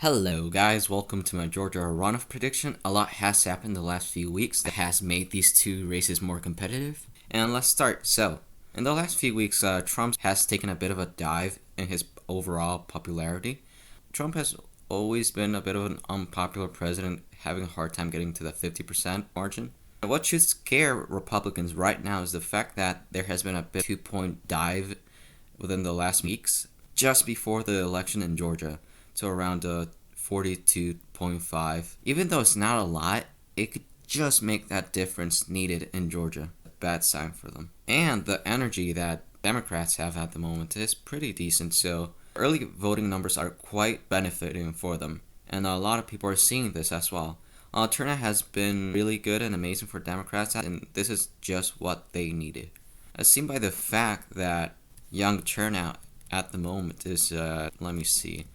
Hello guys, welcome to my Georgia runoff prediction. A lot has happened the last few weeks that has made these two races more competitive. And let's start. So, in the last few weeks, Trump has taken a bit of a dive in his overall popularity. Trump has always been a bit of an unpopular president, having a hard time getting to the 50% margin. What should scare Republicans right now is the fact that there has been a bit 2-point dive within the last weeks, just before the election in Georgia, to around 42.5. Even though it's not a lot, it could just make that difference needed in Georgia. Bad sign for them. And the energy that Democrats have at the moment is pretty decent, so early voting numbers are quite benefiting for them. And a lot of people are seeing this as well. Turnout has been really good and amazing for Democrats, and this is just what they needed. As seen by the fact that young turnout at the moment is, let me see,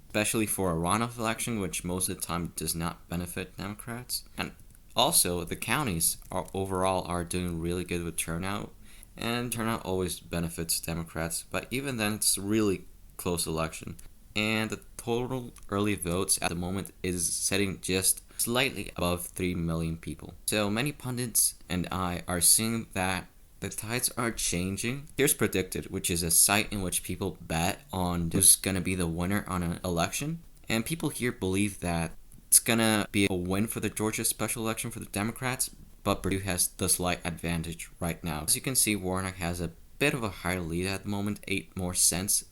especially for a runoff election, which most of the time does not benefit Democrats. And also, the counties overall are doing really good with turnout, and turnout always benefits Democrats, but even then, it's a really close election. And the total early votes at the moment is setting just slightly above 3 million people. So many pundits and I are seeing that the tides are changing. Here's Predicted, which is a site in which people bet on who's going to be the winner on an election. And people here believe that it's going to be a win for the Georgia special election for the Democrats, but Purdue has the slight advantage right now. As you can see, Warnock has a bit of a higher lead at the moment, 8 more cents,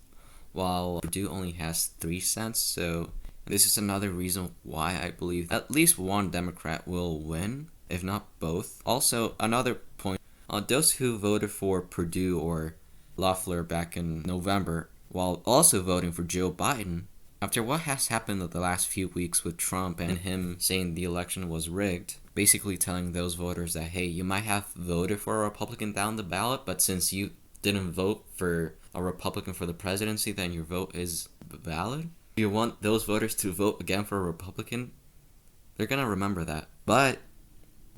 while Purdue only has 3 cents. So this is another reason why I believe at least one Democrat will win, if not both. Also, another point. Those who voted for Purdue or Loeffler back in November, while also voting for Joe Biden, after what has happened in the last few weeks with Trump and him saying the election was rigged, basically telling those voters that, hey, you might have voted for a Republican down the ballot, but since you didn't vote for a Republican for the presidency, then your vote is valid. You want those voters to vote again for a Republican? They're going to remember that. But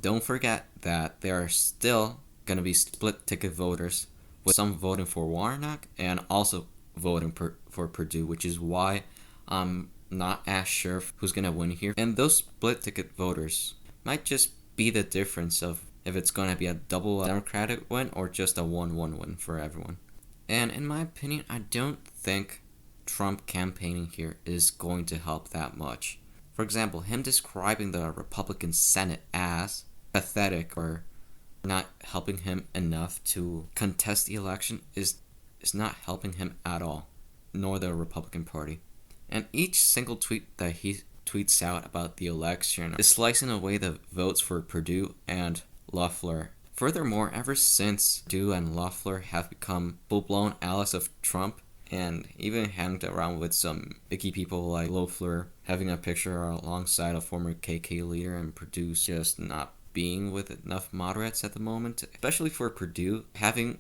don't forget that there are still going to be split ticket voters, with some voting for Warnock and also voting for Purdue, which is why I'm not as sure who's going to win here. And those split ticket voters might just be the difference of if it's going to be a double Democratic win or just a 1-1 win for everyone. And in my opinion, I don't think Trump campaigning here is going to help that much. For example, him describing the Republican Senate as pathetic or not helping him enough to contest the election is not helping him at all, nor the Republican Party. And each single tweet that he tweets out about the election is slicing away the votes for Purdue and Loeffler. Furthermore, ever since Purdue and Loeffler have become full-blown allies of Trump and even hanged around with some icky people like Loeffler having a picture alongside a former KK leader and Purdue just not being with enough moderates at the moment, especially for Purdue, having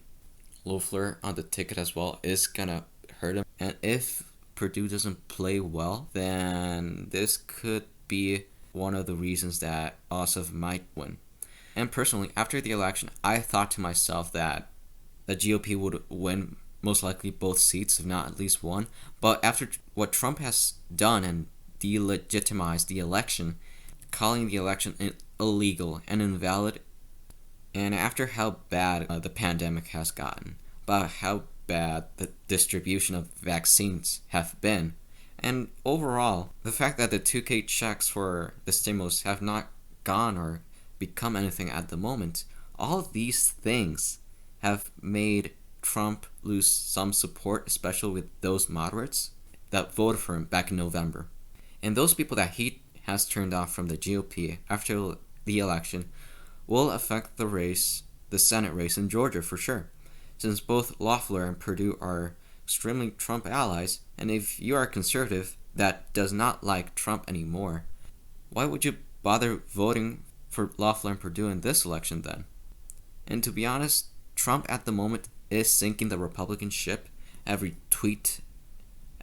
Loeffler on the ticket as well is gonna hurt him. And if Purdue doesn't play well, then this could be one of the reasons that Ossoff might win. And personally, after the election, I thought to myself that the GOP would win most likely both seats, if not at least one. But after what Trump has done and delegitimized the election, calling the election illegal and invalid, and after how bad the pandemic has gotten, about how bad the distribution of vaccines have been, and overall, the fact that the 2K checks for the stimulus have not gone or become anything at the moment, all of these things have made Trump lose some support, especially with those moderates that voted for him back in November. And those people that he has turned off from the GOP after the election will affect the Senate race in Georgia for sure, since both Loeffler and Purdue are extremely Trump allies, and if you are a conservative that does not like Trump anymore, why would you bother voting for Loeffler and Purdue in this election then? And to be honest, Trump at the moment is sinking the Republican ship. Every tweet,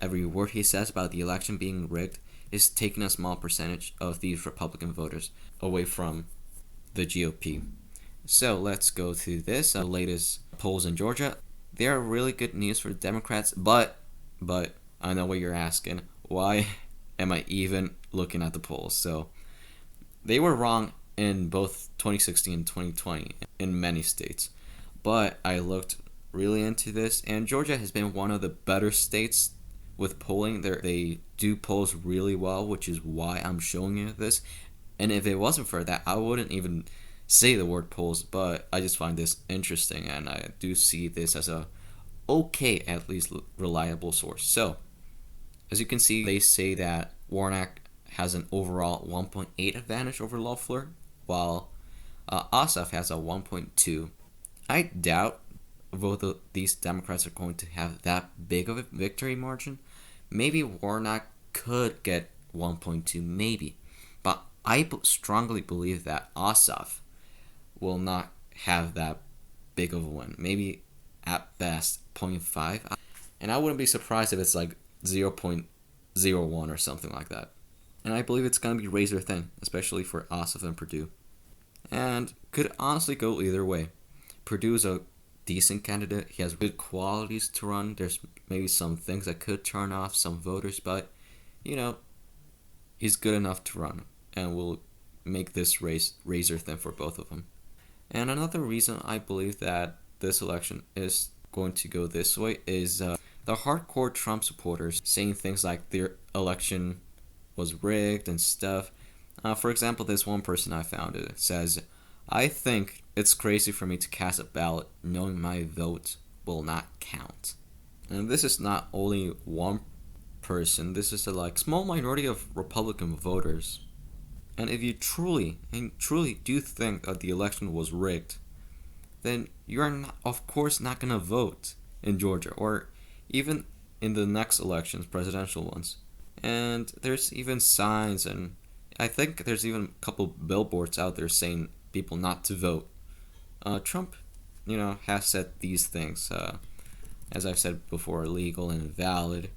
every word he says about the election being rigged is taking a small percentage of these Republican voters away from the GOP. So let's go to this latest polls in Georgia. They are really good news for the Democrats, but I know what you're asking. Why am I even looking at the polls? So they were wrong in both 2016 and 2020 in many states. But I looked really into this, and Georgia has been one of the better states with polling. They do polls really well, which is why I'm showing you this. And if it wasn't for that, I wouldn't even say the word polls, but I just find this interesting, and I do see this as a okay, at least reliable source. So, as you can see, they say that Warnock has an overall 1.8 advantage over Loeffler, while Ossoff has a 1.2. I doubt both of these Democrats are going to have that big of a victory margin. Maybe Warnock could get 1.2, maybe. But I strongly believe that Ossoff will not have that big of a win. Maybe at best 0.5. And I wouldn't be surprised if it's like 0.01 or something like that. And I believe it's going to be razor thin, especially for Ossoff and Perdue. And could honestly go either way. Perdue is a decent candidate. He has good qualities to run. There's maybe some things that could turn off some voters, but, he's good enough to run and will make this race razor thin for both of them. And another reason I believe that this election is going to go this way is the hardcore Trump supporters saying things like their election was rigged and stuff. For example, this one person I found it says, "I think it's crazy for me to cast a ballot knowing my vote will not count." And this is not only one person, this is a small minority of Republican voters. And if you truly do think that the election was rigged, then you are not, of course, not going to vote in Georgia or even in the next elections, presidential ones. And there's even signs, and I think there's even a couple billboards out there saying people not to vote. Trump, has said these things, as I've said before, illegal and invalid.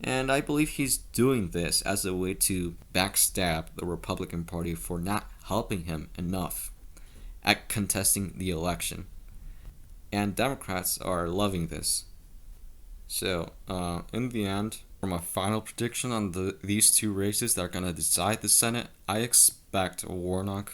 And I believe he's doing this as a way to backstab the Republican Party for not helping him enough at contesting the election. And Democrats are loving this. So, in the end, for my final prediction on these two races that are going to decide the Senate, I expect Warnock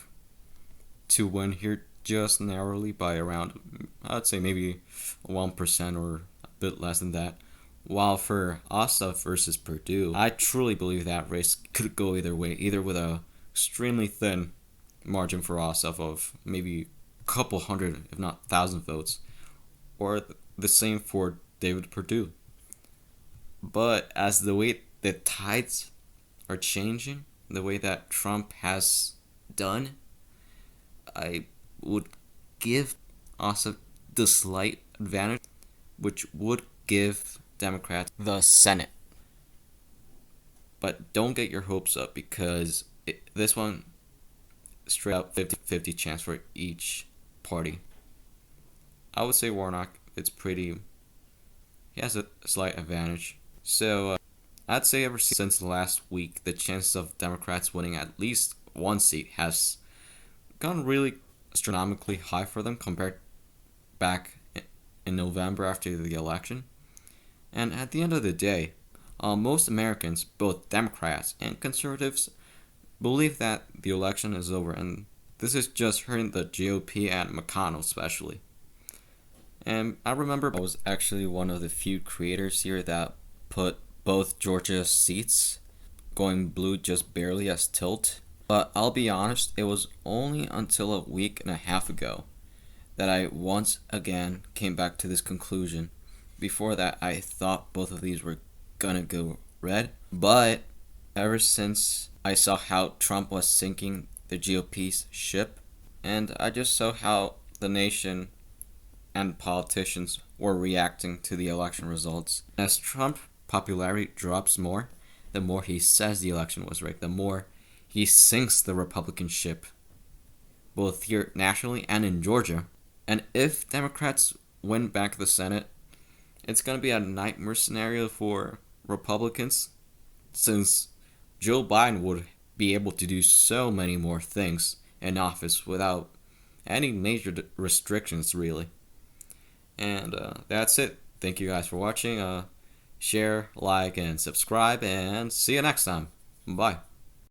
to win here just narrowly by around, I'd say maybe 1% or a bit less than that. While for Ossoff versus Perdue, I truly believe that race could go either way, either with a extremely thin margin for Ossoff of maybe a couple hundred, if not 1,000 votes, or the same for David Perdue. But as the way the tides are changing, the way that Trump has done, I would give Ossoff the slight advantage, which would give Democrats the Senate. But don't get your hopes up, because this one, straight up 50-50 chance for each party. I would say Warnock, he has a slight advantage. So I'd say ever since last week, the chances of Democrats winning at least one seat has gone really astronomically high for them compared back in November after the election. And at the end of the day, most Americans, both Democrats and conservatives, believe that the election is over, and this is just hurting the GOP and McConnell especially. And I remember I was actually one of the few creators here that put both Georgia seats going blue just barely as tilt. But I'll be honest, it was only until a week and a half ago that I once again came back to this conclusion. Before that, I thought both of these were gonna go red. But ever since I saw how Trump was sinking the GOP's ship, and I just saw how the nation and politicians were reacting to the election results. As Trump's popularity drops more, the more he says the election was rigged, the more he sinks the Republican ship, both here nationally and in Georgia. And if Democrats win back the Senate, it's going to be a nightmare scenario for Republicans, since Joe Biden would be able to do so many more things in office without any major restrictions, really. And that's it. Thank you guys for watching. Share, like, and subscribe, and see you next time. Bye.